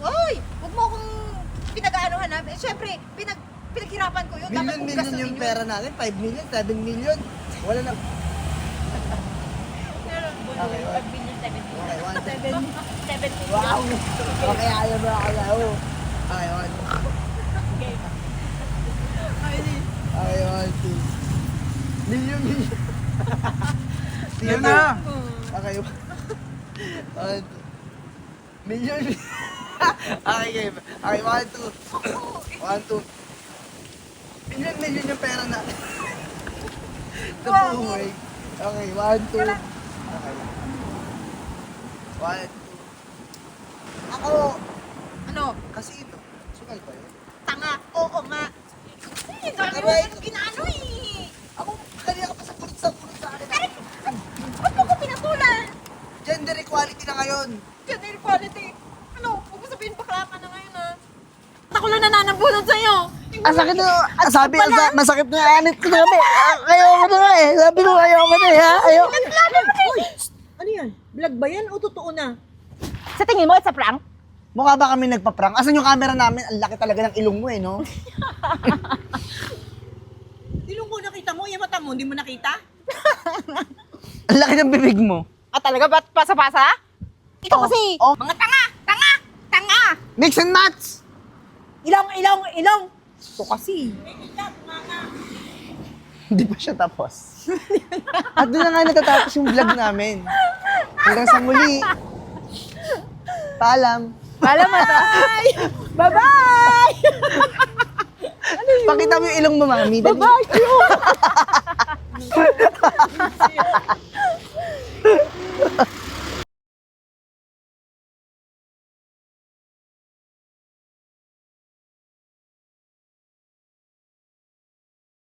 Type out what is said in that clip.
Oy, huwag mo akong pinag-aanohan namin. Siyempre, pinaghirapan ko yun. Dapat kong Million gastusin yung yun. pera natin. 5 million, 7 million. Wala na. Okay, what? 5 million, 7 million. Okay, one, two. 7 million. Wow! Okay, alam mo ako na. Okay, one. Okay. Okay, one, two. Million. Yan na. Okay, one, two. Million. Okay, game. Okay, one, two. One, two. Million yung pera natin. Nabuhay. Okay, one, two. Okay. One, two. Ako! Ano? Casino. Sugal ba yun? Tanga. Oo nga. Eh, dami mo Aray. anong ginaano eh. Ako, kanina ka pa sa pulot sa akin. Ba't mo ko pinatulan? Gender equality na ngayon. Gender equality. Ano? Huwag mo sabihin bakla ka na ngayon ah. Ako lang nananambunan sa'yo. Ang sakit na, sabi, masakit na anit ko sabi. Ayaw ko na eh. Sabi ko ayaw ko na eh ha. Ayaw ko na. Ano yan? Vlog ba yan o totoo na? Sa tingin mo, it's a prank? Mukha ba kami nagpa-prank? Asan yung camera namin? Ang laki talaga ng ilong mo eh, no? Ilong ko nakita mo, yung mata mo, hindi mo nakita? Ang laki ng bibig mo. Ah, talaga? Ba't pasa-pasa? Ikaw Oh, kasi, oh. mga tanga! Tanga! Tanga! Mix and match! Ilong! Ito kasi. Hindi pa siya tapos. At doon na nga natatapos yung vlog namin. Hanggang sa muli. Paalam. Paalam mo to. Bye-bye! Pakita mo yung ilong mo, mami. Dali. Bye-bye!